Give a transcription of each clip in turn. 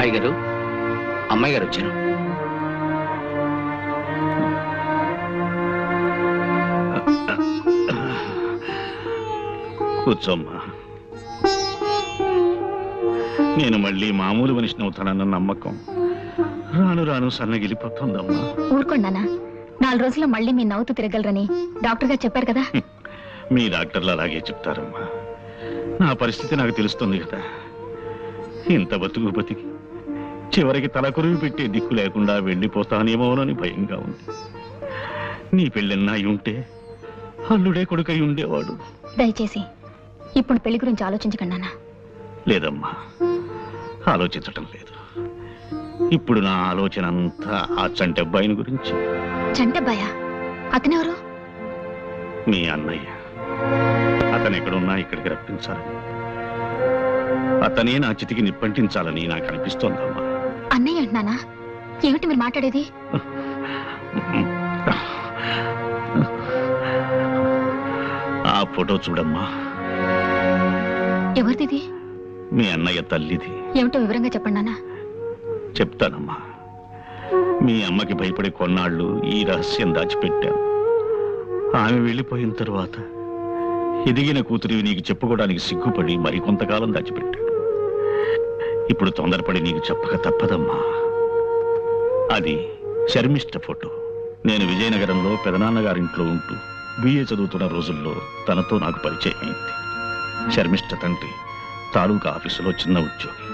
అబ్బాయి గారు, అమ్మాయి గారు వచ్చారు. కూర్చోమ్మా. నేను మళ్ళీ మామూలు మనిషిని అవుతానన్న నమ్మకం రాను రాను సన్నగిలిపోతుందమ్మా. ఊరుకోండానా, 4 రోజుల్లో మళ్ళీ మీ నవ్వుతూ తిరగలరని డాక్టర్ గారు చెప్పారు కదా. మీ డాక్టర్లు అలాగే చెప్తారమ్మా. నా పరిస్థితి నాకు తెలుస్తుంది కదా. ఇంత బతుకు బతికి చివరికి తలకొరివి పెట్టే దిక్కు లేకుండా వెళ్ళిపోతానేమోనని భయంగా ఉంది. నీ పెళ్ళన్నా అయి ఉంటే అల్లుడే కొడుకై ఉండేవాడు. దయచేసి ఇప్పుడు పెళ్లి గురించి ఆలోచించకండానా. లేదమ్మా, ఆలోచించటం లేదు. ఇప్పుడు నా ఆలోచన అంతా ఆ చంటబ్బాయిని గురించి. చంటబ్బాయా? అతనెవరు? మీ అన్నయ్య. అతను ఎక్కడున్నా ఇక్కడికి రప్పించాలని, అతనే నా చితికి నిప్పంటించాలని నాకు అనిపిస్తోందమ్మా. అన్నయ్య అంటున్నానా? ఏమిటి మీరు మాట్లాడేది? ఆ ఫోటో చూడమ్మా. ఎవరిది? మీ అన్నయ్య తల్లిది. ఏమిటో వివరంగా చెప్పండి నాన్న. చెప్తానమ్మా. మీ అమ్మకి భయపడి కొన్నాళ్ళు ఈ రహస్యం దాచిపెట్టాను. ఆమె వెళ్ళిపోయిన తరువాత ఎదిగిన కూతురివి నీకు చెప్పుకోవడానికి సిగ్గుపడి మరికొంతకాలం దాచిపెట్టాడు. ఇప్పుడు తొందరపడి నీకు చెప్పక తప్పదమ్మా. అది శర్మిష్ట ఫోటో. నేను విజయనగరంలో పెదనాన్నగారింట్లో ఉంటూ బిఏ చదువుతున్న రోజుల్లో తనతో నాకు పరిచయం అయింది. శర్మిష్ట తండ్రి తాలూకా ఆఫీసులో చిన్న ఉద్యోగి.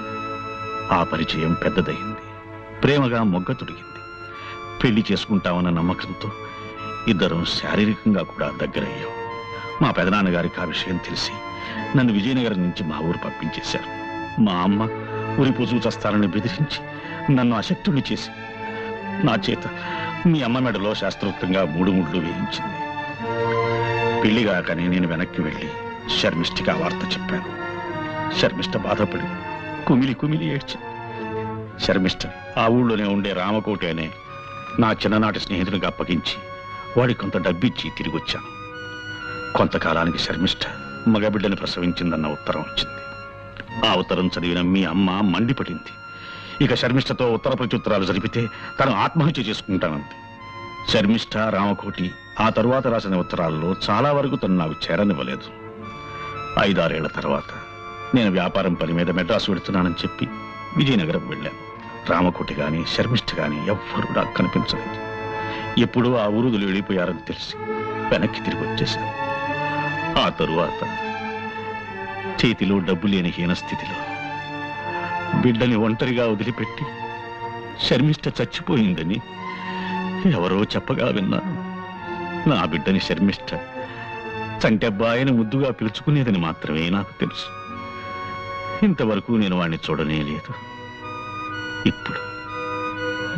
ఆ పరిచయం పెద్దదయింది. ప్రేమగా మొగ్గ తొడిగింది. పెళ్లి చేసుకుంటామన్న నమ్మకంతో ఇద్దరం శారీరకంగా కూడా దగ్గరయ్యాం. మా పెదనాన్నగారికి ఆ విషయం తెలిసి నన్ను విజయనగరం నుంచి మా ఊరు పంపించేశారు. మా అమ్మ ఉరిపోచూ చస్తానని బెదిరించి నన్ను అశక్తుణ్ణి చేసి నా చేత మీ అమ్మ మెడలో శాస్త్రోక్తంగా 3 ముళ్ళు వేయించింది. పెళ్లిగాకని నేను వెనక్కి వెళ్ళి శర్మిష్ఠకి ఆ వార్త చెప్పాను. శర్మిష్ఠ బాధపడి కుమిలి కుమిలి ఏడ్చింది. శర్మిష్ఠ ఆ ఊళ్ళోనే ఉండే రామకోటి అనే నా చిన్ననాటి స్నేహితునికి అప్పగించి వాడికి కొంత డబ్బిచ్చి తిరిగి వచ్చాను. కొంతకాలానికి శర్మిష్ఠ మగబిడ్డని ప్రసవించిందన్న ఉత్తరం వచ్చింది. ఆ ఉత్తరం చదివిన మీ అమ్మ మండిపడింది. ఇక శర్మిష్ఠతో ఉత్తర ప్రత్యుత్తరాలు జరిపితే తను ఆత్మహత్య చేసుకుంటానంది. శర్మిష్ఠ, రామకోటి ఆ తరువాత రాసిన ఉత్తరాల్లో చాలా వరకు తను నాకు చేరనివ్వలేదు. 5-6 ఏళ్ల తర్వాత నేను వ్యాపారం పని మీద మెడ్రాసు వెళుతున్నానని చెప్పి విజయనగరం వెళ్ళాను. రామకోటి గాని శర్మిష్ఠ గాని ఎవ్వరూ నాకు కనిపించలేదు. ఎప్పుడూ ఆ ఊరుదులు వెళ్ళిపోయారని తెలిసి వెనక్కి తిరిగి వచ్చేశాను. ఆ తరువాత చేతిలో డబ్బు లేని హీన స్థితిలో బిడ్డని ఒంటరిగా వదిలిపెట్టి శర్మిష్ఠ చచ్చిపోయిందని ఎవరో చెప్పగా విన్నాను. నా బిడ్డని శర్మిష్ఠ చంటబ్బాయిని ముద్దుగా పిలుచుకునేదని మాత్రమే నాకు తెలుసు. ఇంతవరకు నేను వాణ్ణి చూడనే లేదు. ఇప్పుడు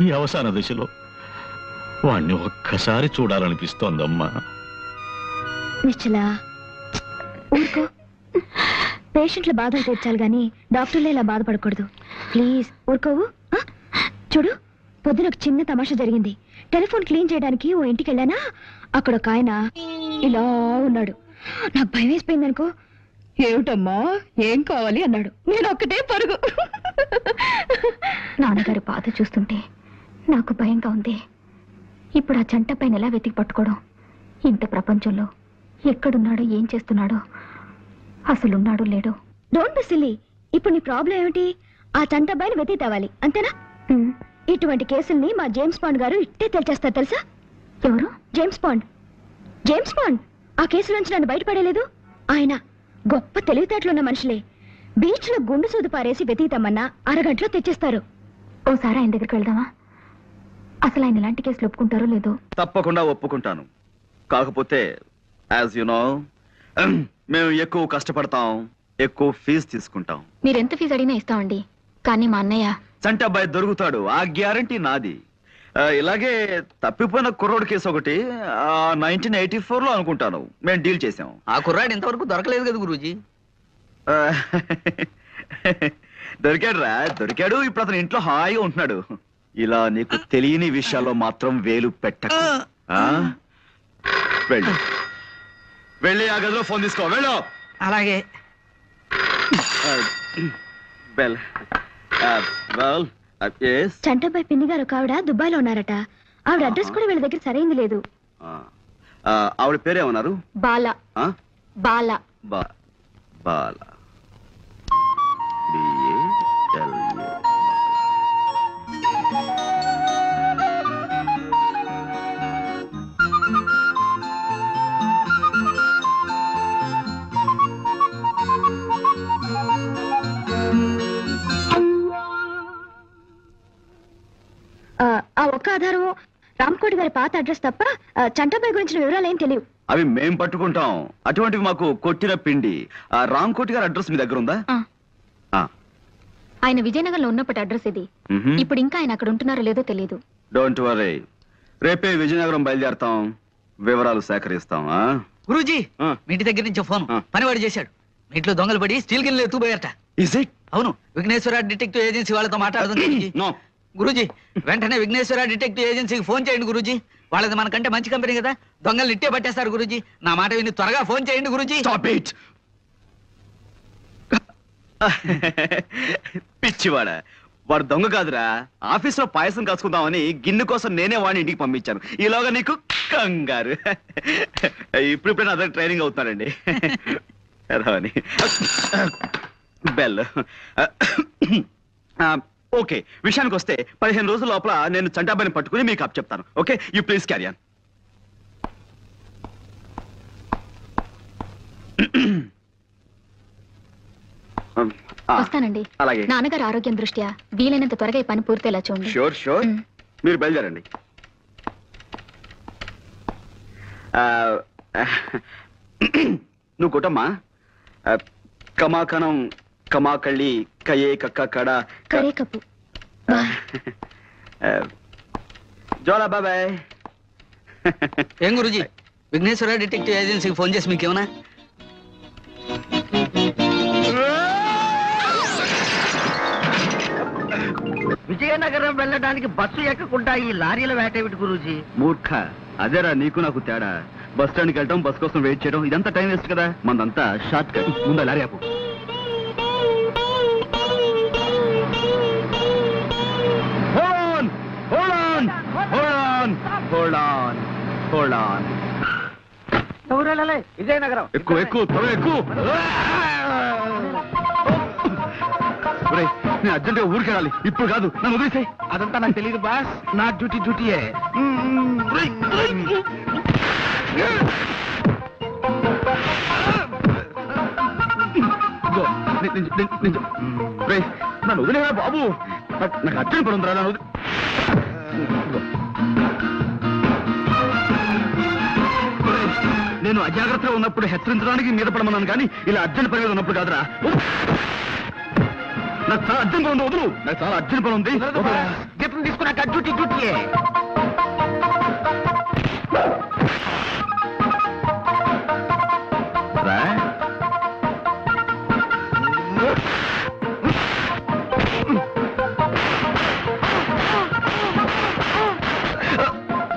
ఈ అవసాన దశలో వాణ్ణి ఒక్కసారి చూడాలనిపిస్తోందమ్మా. నిశ్చలా, ఊరుకో. పేషెంట్ల బాధలు తీర్చాలి గాని డాక్టర్లే ఇలా బాధపడకూడదు. ప్లీజ్ ఊరుకోవు. చూడు, పొద్దున ఒక చిన్న తమాషా జరిగింది. టెలిఫోన్ క్లీన్ చేయడానికి ఓ ఇంటికి వెళ్ళానా, అక్కడ ఒక ఆయన ఇలా ఉన్నాడు. నాకు భయం వేసిపోయింది అనుకో. ఏమిటమ్మా, ఏం కావాలి అన్నాడు. నేను ఒక్కటే పరుగు. నాన్నగారి బాధ చూస్తుంటే నాకు భయంగా ఉంది. ఇప్పుడు ఆ జంట పైన ఎలా వెతికి పట్టుకోవడం? ఇంత ప్రపంచంలో ఎక్కడున్నాడో, ఏం చేస్తున్నాడో, అసలున్నాడో లేడో. Don't be silly. ఇప్పుడు నీ ప్రాబ్లం ఏమిటి? ఆ జంట అబ్బాయిని వెతికి తేవాలి, అంతేనా? ఇటువంటి కేసుల్ని మా జేమ్స్ బాండ్ గారు ఇట్టే తెలిచేస్తారు, తెలుసా? ఎవరు? James bond. జేమ్స్ బాండ్ ఆ కేసులోంచి నన్ను బయటపడలేదు. ఆయన గొప్ప తెలివితేటలున్న మనుషులే. బీచ్ లో గుండు సూది పారేసి వెతీతమ్మన్నా అరగంటలో తెచ్చేస్తారు. ఓసారి ఆయన దగ్గరికి వెళ్దామా? అసలు ఆయన ఇలాంటి కేసులు ఒప్పుకుంటారో లేదో. తప్పకుండా ఒప్పుకుంటాను. కాకపోతే యాజ్ యు నో, మేము ఎక్కువ కష్టపడతాం, ఎక్కువ ఫీజు తీసుకుంటాం. మీరెంత ఫీజు అడిగినా ఇస్తామండి. కానీ మా అన్నయ్య చంటి అబ్బాయి దొరుకుతాడు, ఆ గ్యారంటీ నాది. ఇలాగే తప్పిపోయిన కుర్రోడు కేసు ఒకటి 1984లో అనుకుంటాను మేము డీల్ చేసాం. ఆ కుర్రాడు ఇంతవరకు దొరకలేదు కదా గురూజీ. దొరికాడు. ఇప్పుడు అతను ఇంట్లో హాయిగా ఉంటున్నాడు. ఇలా నీకు తెలియని విషయాల్లో మాత్రం వేలు పెట్టకు. వెళ్ళి ఆ గదిలో ఫోన్ తీసుకో. వెళ్ళు. అలాగే. బెల్. చంటపై పిన్ని గారు ఒక ఆవిడ దుబాయ్ లో ఉన్నారట. ఆవిడ అడ్రస్ కూడా వీళ్ళ దగ్గర సరైంది లేదు. ఆవిడ పేరేమన్నారు? బాల. బాల. బాల. ఆ ఒక్క ఆధారం రామకోటి గారి పాత అడ్రస్ తప్ప చంటపై గురించిన వివరాలు ఏం తెలియవు. అవి మేం పట్టుకుంటాం. అటువంటివి మాకు కొట్టిన పిండి. రామకోటి గారి అడ్రస్ మీ దగ్గర ఉందా? ఆయన విజయనగరంలో ఉన్నప్పటి అడ్రస్ ఇది. ఇప్పుడు ఇంకా ఆయన అక్కడ ఉంటున్నారో లేదో తెలియదు. డోంట్ వరీ, రేపే విజయనగరం బయలుదేరతాం, వివరాలు సేకరిస్తాం. గురూజీ, మీ ఇంటి దగ్గర నుంచి ఫోన్ పనివాడు చేశాడు. మీ ఇంట్లో దొంగలు పడి స్టీల్ గిన్నెలు ఎత్తుపోయారట. Is it? అవును, విఘ్నేశ్వర డిటెక్టివ్ ఏజెన్సీ వాళ్ళతో మాట్లాడుతుంది. గురూజీ, వెంటనే విఘ్నేశ్వర డిటెక్టివ్ ఏజెన్సీకి ఫోన్ చేయండి గురూజీ. వాళ్ళది మనకంటే మంచి కంపెనీ కదా, దొంగలు ఇట్టే పట్టేస్తారు గురూజీ. నా మాట విని త్వరగా ఫోన్ చేయండి గురూజీ. పిచ్చివాడ, వాడు దొంగ కాదురా. ఆఫీస్ లో పాయసం కాసుకుందామని గిన్నె కోసం నేనే వాడిని ఇంటికి పంపించాను. ఈలోగా నీకు కంగారు. ఇప్పుడిప్పుడే అదే ట్రైనింగ్ అవుతున్నాడండి. అని బెల్. ఓకే, విషయానికి వస్తే 15 రోజుల లోపల నేను చంటాబాయిని పట్టుకుని మీకు అప్ చెప్తాను. Okay, you please carry on. వస్తానండి. అలాగే. నాన్నగారు ఆరోగ్యం దృష్ట్యా వీలైనంత త్వరగా ఈ పని పూర్తయ్యేలా చూడండి. Sure sure. మీరు బయలుదేరండి. నువ్వు కొట్టమ్మా. కమాకణం కమాకళ్ళి కయే కక్క కడ కరే కప్పు. జోలా బాబాయ్. ఏం గురూజీ, విఘ్నేశ్వర డిటెక్టివ్ ఏజెన్సీకి ఫోన్ చేసి మీకేమన్నా? విజయనగరం వెళ్ళడానికి బస్సు ఎక్కకుండా ఈ లారీల వేటేమిటి గురూజీ? మూర్ఖ, అదేరా నీకు నాకు తేడా. బస్ స్టాండ్కి వెళ్ళటం, బస్ కోసం వెయిట్ చేయడం, ఇదంతా టైం వేస్ట్ కదా. మనదంతా షార్ట్ కట్. ముందు లారీ ఆపు. విజయనగరం ఎక్కువ ఎక్కువ త్వరగా ఎక్కువ. నేను అర్జెంట్ గా ఊరికి వెళ్ళాలి. ఇప్పుడు కాదు, నన్ను వదిలేసాయి. అదంతా నాకు తెలియదు బాస్. నా డ్యూటీయే. నన్ను వదిలేవా బాబు. నాకు అర్జెంట్ పని ఉందిరా. నన్ను నేను అజాగ్రత్తగా ఉన్నప్పుడు హెచ్చరించడానికి మీద పడమన్నాను, కానీ ఇలా అర్జెంట్ పని మీద ఉన్నప్పుడు కాదురా. నాకు చాలా అర్జెంట్ పని ఉంది, వదులు. నాకు చాలా అర్జెంట్ పని ఉంది. జీతం తీసుకున్నాక డ్యూటీయే.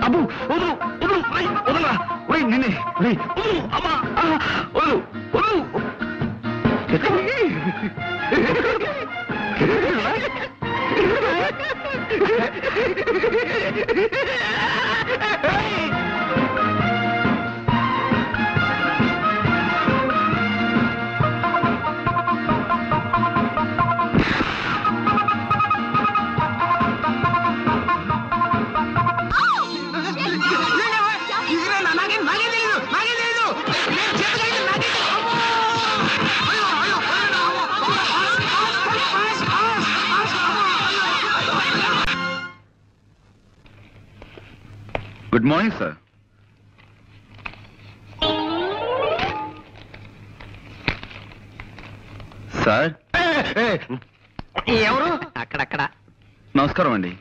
అబ్బు వదులు వదులు వదలరా. నిన్నే అమ్మా వదులు వదులు. Good morning sir. సార్ ఎవరు? అక్కడక్కడ. నమస్కారం అండి.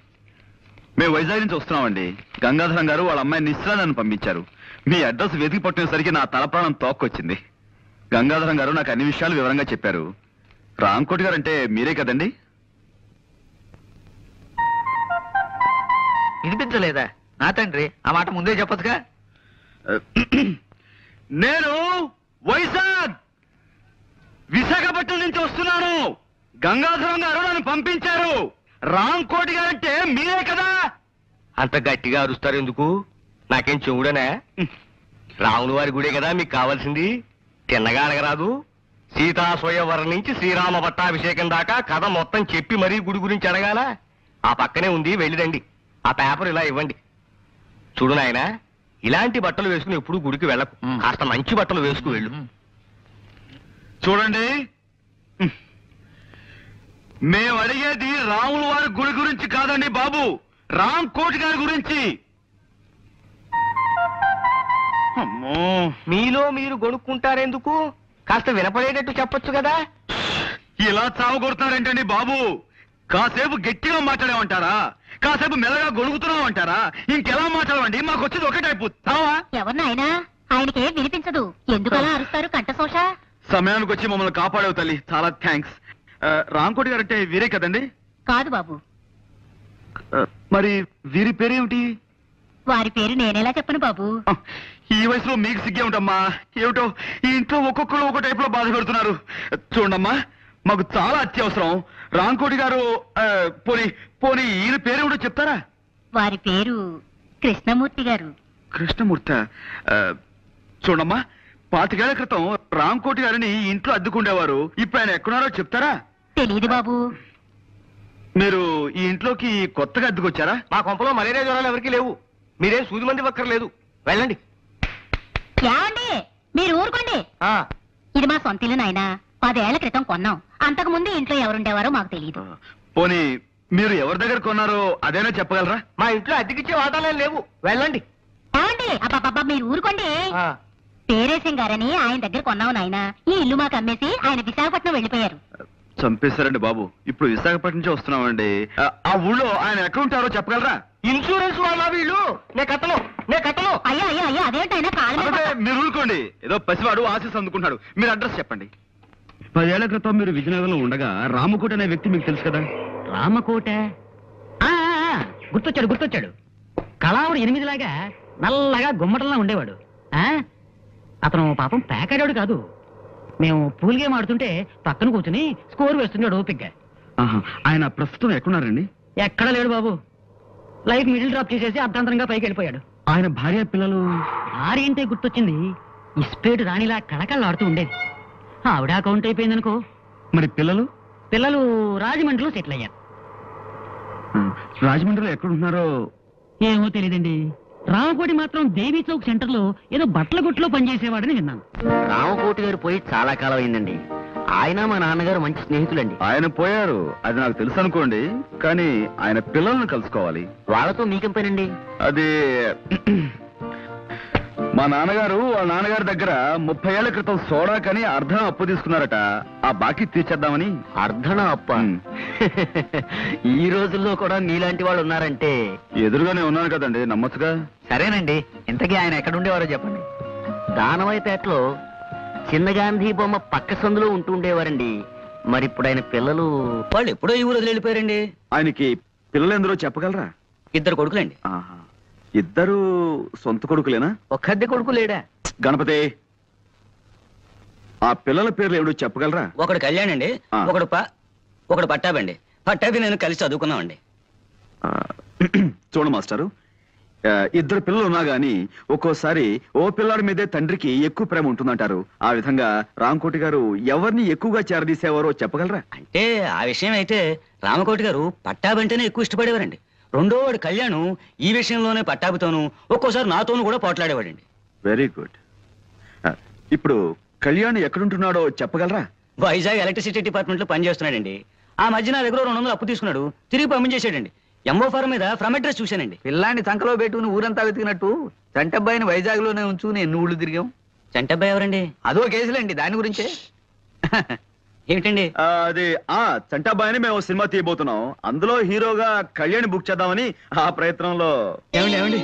మేము వైజాగ్ నుంచి వస్తున్నామండి. గంగాధరం గారు వాళ్ళ అమ్మాయి నిశ్చల నన్ను పంపించారు. మీ అడ్రస్ వెతికి పట్టినసరికి నా తలప్రాణం తోక్కొచ్చింది. గంగాధరం గారు నాకు అన్ని విషయాలు వివరంగా చెప్పారు. రాంకోటి గారు అంటే మీరే కదండి? వినిపించలేదా? నా తండ్రి, ఆ మాట ముందే చెప్పొచ్చుగా. నేను వైజాగ్ విశాఖపట్నం నుంచి వస్తున్నాను. గంగాధరం గారు నన్ను పంపించారు. రామ్ కోటి గారు అంటే మీరే కదా? అంత గట్టిగా అరుస్తారు ఎందుకు? నాకేం చెవుడనే? రాముల వారి గుడే కదా మీకు కావాల్సింది. తిన్నగా అడగరాదు. సీతా స్వయంవరం నుంచి శ్రీరామ పట్టాభిషేకం దాకా కథ మొత్తం చెప్పి మరీ గుడి గురించి అడగాల. ఆ పక్కనే ఉంది, వెళ్ళిరండి. ఆ పేపర్ ఇలా ఇవ్వండి. చూడు నాయనా, ఇలాంటి బట్టలు వేసుకుని ఎప్పుడు గుడికి వెళ్ళకు. కాస్త మంచి బట్టలు వేసుకు వెళ్ళు. చూడండి, మేము అడిగేది రాముల వారి గుడి గురించి కాదండి బాబు, రామ్ కోటి గారి గురించి. అమ్మో, మీలో మీరు గొనుక్కుంటారెందుకు? కాస్త వినపడేటట్టు చెప్పొచ్చు కదా. ఇలా చావు కొడుతున్నారేంటండి బాబు? కాసేపు గట్టిగా మాట్లాడేమంటారా? కాసేపు మెల్లగా గొడుగుతున్నామంటారా? ఇంకెలా మాట్లాడమండి? మాకు వచ్చేది ఒకటే అయిపోతావా? ఎవరినైనా ఆయనకే వినిపించదు, ఎందుకలా అరుస్తారు కంఠశోష? సమయానికి వచ్చి మమ్మల్ని కాపాడేవు తల్లి, చాలా థ్యాంక్స్. రామ్కోటి గారు అంటే వీరే కదండి? కాదు బాబు, మరి వీరి పేరేమిటి? వారి పేరు నేనేలా చెప్పను బాబు. ఈ వయసులో మీకు సిగ్గే ఉంటామ్మా. ఏమిటో ఈ ఇంట్లో ఒక్కొక్కరు ఒక టైప్ లో బాధ పెడుతున్నారు. చూడమ్మా, మాకు చాలా అత్యవసరం. రామ్కోటి గారు పోనీ పోనీ ఈయన పేరేమిటో చెప్తారా? వారి పేరు కృష్ణమూర్తి గారు. కృష్ణమూర్తి. చూడమ్మా, 25 ఏళ్ల క్రితం రామ్కోటి గారిని ఈ ఇంట్లో అద్దుకుండేవారు. ఇప్పుడు ఆయన ఎక్కడున్నారో చెప్తారా? తెలీదు బాబు. మీరు ఈ ఇంట్లోకి కొత్తగా అద్దుకొచ్చారా? మా కొంపలో మలేరియా జ్వరాలు ఎవరికీ లేవు. మీరేం సూది మంది ఒక్కర్లేదు. వెళ్ళండి. ఏమండి, మీరు ఊరుకోండి. ఇది మా సొంత ఇల్లు నాయనా. 10 ఏళ్ల క్రితం కొన్నాం. అంతకు ముందు ఇంట్లో ఎవరుండేవారో మాకు తెలియదు. పోనీ మీరు ఎవరి దగ్గర కొన్నారో అదేనా చెప్పగలరా? మా ఇంట్లో అద్దెకిచ్చే వాటాలే లేవు. వెళ్ళండి. ఏమండి, అబ్బాబ్బా మీరు ఊరుకోండి. పేరేశం గారని ఆయన దగ్గర కొన్నావు నాయనా. ఈ ఇల్లు మాకు అమ్మేసి ఆయన విశాఖపట్నం వెళ్ళిపోయారు. చంపేశారండి బాబు. ఇప్పుడు విశాఖపట్నం నుంచి వస్తున్నామండి. ఆ ఊళ్ళో ఆయన ఎక్కడ ఉంటారో చెప్పగలరా? ఇన్సూరెన్స్ వాళ్ళ వీళ్ళు. నే కట్టను. అయ్యా అయ్యా అయ్యా, అదేంటైనా కాళ్ళ మీద అంటే మీరు ఊరుకోండి. ఏదో పసివాడు ఆశీస్ అందుకుంటాడు. మీరు అడ్రస్ చెప్పండి. 10 ఏళ్ల క్రితం మీరు విజయనగరంలో ఉండగా రామకోట అనే వ్యక్తి మీకు తెలుసు కదా? రామకోట గుర్తొచ్చాడు. కళావుడు 8లాగా నల్లగా గుమ్మటంలా ఉండేవాడు. అతను పాపం పేకాడాడు కాదు. మేము పూల్ గేమ్ ఆడుతుంటే పక్కన కూర్చుని స్కోర్ వేస్తున్నాడు ఓపిగ్గా. ఆయన ప్రస్తుతం ఎక్కడున్నారండి? ఎక్కడ లేడు బాబు. లైఫ్ మిడిల్ డ్రాప్ చేసేసి అర్ధాంతరంగా పైకి వెళ్ళిపోయాడు. ఆయన భార్య పిల్లలు? భార్యంటే గుర్తొచ్చింది. ఇస్పేటు రాణిలా కళకళలాడుతూ ఉండేది. ఆవిడ అకౌంట్ అయిపోయిందనుకో. మరి పిల్లలు? పిల్లలు రాజమండ్రిలో సెటిల్ అయ్యారు. రాజమండ్రిలో ఎక్కడున్నారో ఏమో తెలియదండి. రామకోటి మాత్రం దేవీ చౌక్ సెంటర్ లో ఏదో బట్టల గుట్లో పనిచేసేవాడని విన్నాను. రామకోటి గారు పోయి చాలా కాలం అయిందండి. ఆయన మా నాన్నగారు మంచి స్నేహితులండి. ఆయన పోయారు, అది నాకు తెలుసు అనుకోండి. కానీ ఆయన పిల్లలను కలుసుకోవాలి. వాళ్ళతో మీకేం పనండి? అది మా నాన్నగారు వాళ్ళ నాన్నగారి దగ్గర 30 ఏళ్ల క్రితం సోడా కని అర్ధం అప్పు తీసుకున్నారట. ఆ బాకీ తీర్చేద్దామని. అర్ధన అప్ప? ఈ రోజుల్లో కూడా నీలాంటి వాళ్ళు ఉన్నారంటే. ఎదురుగానే ఉన్నాను కదండి, నమ్మచ్చుగా. సరేనండి, ఇంతకీ ఆయన ఎక్కడ ఉండేవారో చెప్పండి. దానవైపేటలో చిన్న గాంధీ బొమ్మ పక్క సందులో ఉంటుండేవారండి. మరి ఇప్పుడు ఆయన పిల్లలు? వాళ్ళు ఎప్పుడో ఈ ఊరు వెళ్ళిపోయారండి. ఆయనకి పిల్లలు ఎందరో చెప్పగలరా? 2 కొడుకులండి. ఇద్దరు సొంత కొడుకులేనా? ఒక్కద్దె కొడుకు లేడా? గణపతి, ఆ పిల్లల పేర్లు ఏమిటో చెప్పగలరా? ఒకడు కళ్యాణ్ అండి, ఒకడు పట్టాబండి. పట్టాభి నేను కలిసి చదువుకున్నామండి. చూడు మాస్టారు, 2 పిల్లలు ఉన్నా గాని ఒక్కోసారి ఓ పిల్లాడి మీదే తండ్రికి ఎక్కువ ప్రేమ ఉంటుందంటారు. ఆ విధంగా రామకోటి గారు ఎవరిని ఎక్కువగా చేరదీసేవారో చెప్పగలరా? అంటే ఆ విషయం అయితే రామకోటి గారు పట్టాబంటేనే ఎక్కువ ఇష్టపడేవారండి. రెండో వాడు కళ్యాణ్ ఈ విషయంలోనే పట్టాభితోనూ ఒక్కోసారి నాతోనూ కూడా పోట్లాడేవాడండి. Very good. ఇప్పుడు కళ్యాణ్ ఎక్కడుంటున్నాడో చెప్పగలరా? వైజాగ్ ఎలక్ట్రిసిటీ డిపార్ట్మెంట్ లో పనిచేస్తున్నాడండి. ఆ మధ్య నా దగ్గర 200 అప్పు తీసుకున్నాడు, తిరిగి పంపించేసాడండి. ఎంఓ ఫారం మీద ఫ్రమ్ అడ్రస్ చూశానండి. పిల్లాన్ని సంకలో పెట్టుకుని ఊరంతా వెతికినట్టు చంటబ్బాయిని వైజాగ్ లోనే ఉంచుకుని ఎన్ని ఊళ్ళు తిరిగాం. చంటబ్బాయి ఎవరండి? అదో కేసులండి, దాని గురించే. ఏమిటండి అది? చంటాబాయని మేము సినిమా తీయబోతున్నాం. అందులో హీరోగా కళ్యాణ్ బుక్ చేద్దామని ఆ ప్రయత్నంలో. ఏమండి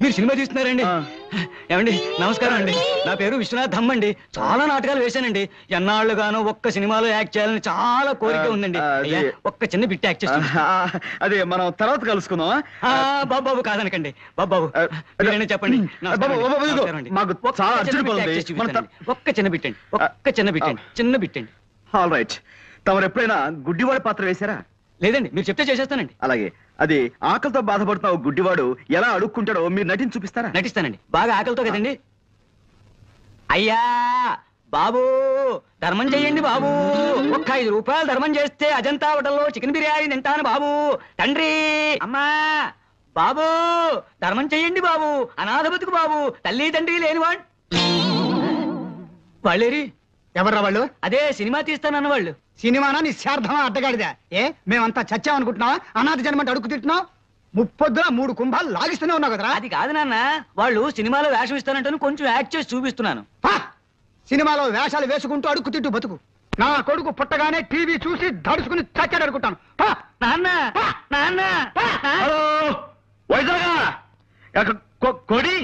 మీరు సినిమా తీస్తున్నారండి? ఏమండి నమస్కారం అండి, నా పేరు విశ్వనాథ్ ధమ్ అండి. చాలా నాటకాలు వేశానండి. ఎన్నాళ్ళుగానో ఒక్క సినిమాలో యాక్ట్ చేయాలని చాలా కోరిక ఉందండి. ఒక్క చిన్న బిట్ యాక్ట్ చేస్తాను. అదే మనం తర్వాత కలుసుకుందాం. బాబు కాదనకండి. బాబు చెప్పండి. ఒక్క చిన్న బిట్టండి, చిన్న బిట్టండి. ఆల్ రైట్, తమరు ఎప్పుడైనా గుడ్డివాడి పాత్ర వేశారా? లేదండి, మీరు చెప్తే చేసేస్తానండి. అలాగే అది ఆకలితో బాధపడుతున్న ఓ గుడ్డివాడు ఎలా అడుక్కుంటాడో మీరు నటించి చూపిస్తారా? నటిస్తానండి. బాగా ఆకలితో కదండి. అయ్యా బాబు, ధర్మం చెయ్యండి బాబు. ఒక్క 5 రూపాయలు ధర్మం చేస్తే అజంతా హోటల్లో చికెన్ బిర్యానీ తింటాను బాబు. తండ్రి, అమ్మా, బాబు ధర్మం చెయ్యండి బాబు. అనాథ బతుకు బాబు, తల్లి తండ్రి లేనివాడు. వాళ్ళేరి ఎవర్రా వాళ్ళు? అదే సినిమా తీస్తానన్న వాళ్ళు. సినిమానా నిశ్చార్థమా అడ్డగాడిదా? మేమంతా చచ్చామనుకుంటున్నావా? అనాథ జన్మంటే అడుగు తింటున్నావు. ముప్పొద్దున 3 కుంభాలు లాగిస్తూనే ఉన్నావు కదరా. అది కాదు నాన్న, వాళ్ళు సినిమాలో వేషం ఇస్తానంటాను, కొంచెం యాక్ట్ చేసి చూపిస్తున్నాను. సినిమాలో వేషాలు వేసుకుంటూ అడుక్కు తింటూ బతుకు. నా కొడుకు పుట్టగానే టీవీ చూసి దడుచుకుని చచ్చాడు అనుకుంటాను. నాన్న నాన్న హలో వైజాగ్ కోడి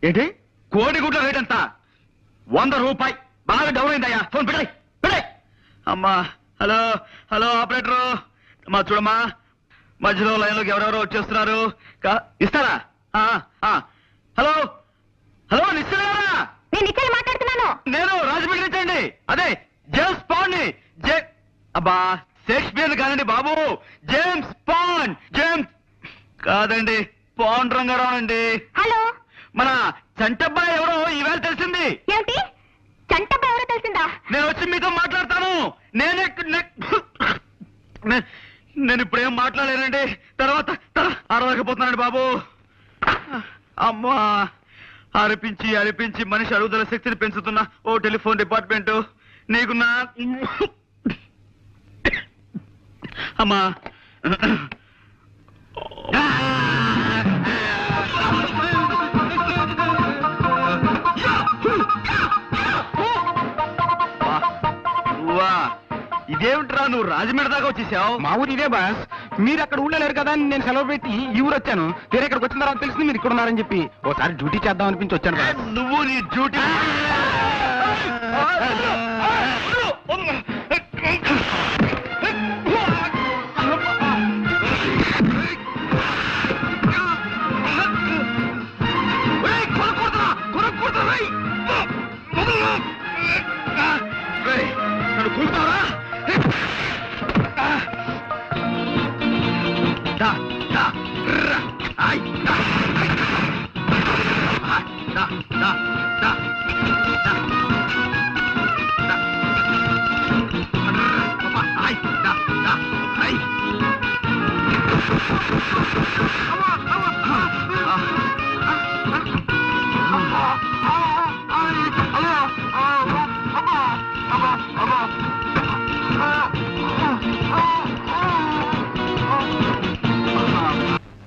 ఏంటి? కోడి గుడ్ల రేట్ ఎంత? 100 రూపాయి. బాగా డౌన్ అయిందయ్యా. ఫోన్ పెట్టాయి. అమ్మా, హలో హలో ఆపరేటరు, మా చూడమ్మా, మధ్యలో లైన్లోకి ఎవరెవరో వచ్చేస్తున్నారు. ఇస్తారా? హలో హలో నిశ్చయరా? నేను మాట్లాడుతున్నాను. నేను రాజమండ్రి నుంచి అండి. అదే జేమ్స్ బాండ్ ని. అబ్బా, షేక్స్పియర్ కాదండి బాబు, జేమ్స్ బాండ్. జేమ్స్ కాదండి, పాండ్ రంగారావు అండి. హలో, మన చంటబ్బాయి ఎవరో ఈవేళ తెలిసింది. ఏమిటి? చంటబ్బాయి ఎవరో తెలిసిందా? నేను వచ్చి మీతో మాట్లాడతాను. నేను ఇప్పుడేం మాట్లాడలేనండి. తర్వాత అరవకపోతున్నానండి బాబు. అమ్మా, అరిపించి మనిషి అరుగుదల శక్తిని పెంచుతున్న ఓ టెలిఫోన్ డిపార్ట్మెంట్ నీకు నా అమ్మా. ఇదేమిట్రా, నువ్వు రాజమండ్రి దాకా వచ్చేసావు? మా ఊరు ఇదే బాస్. మీరు అక్కడ ఊళ్ళో లేరు కదా అని నేను సెలవు పెట్టి ఈ ఊరు వచ్చాను. వేరే ఇక్కడికి వచ్చిన తర్వాత తెలిసింది మీరు ఇక్కడ ఉన్నారని చెప్పి ఓసారి డ్యూటీ చేద్దాం అనిపించి వచ్చాను బాస్. నువ్వు నీ డ్యూటీ నన్ను కూర్తావరా? Come on!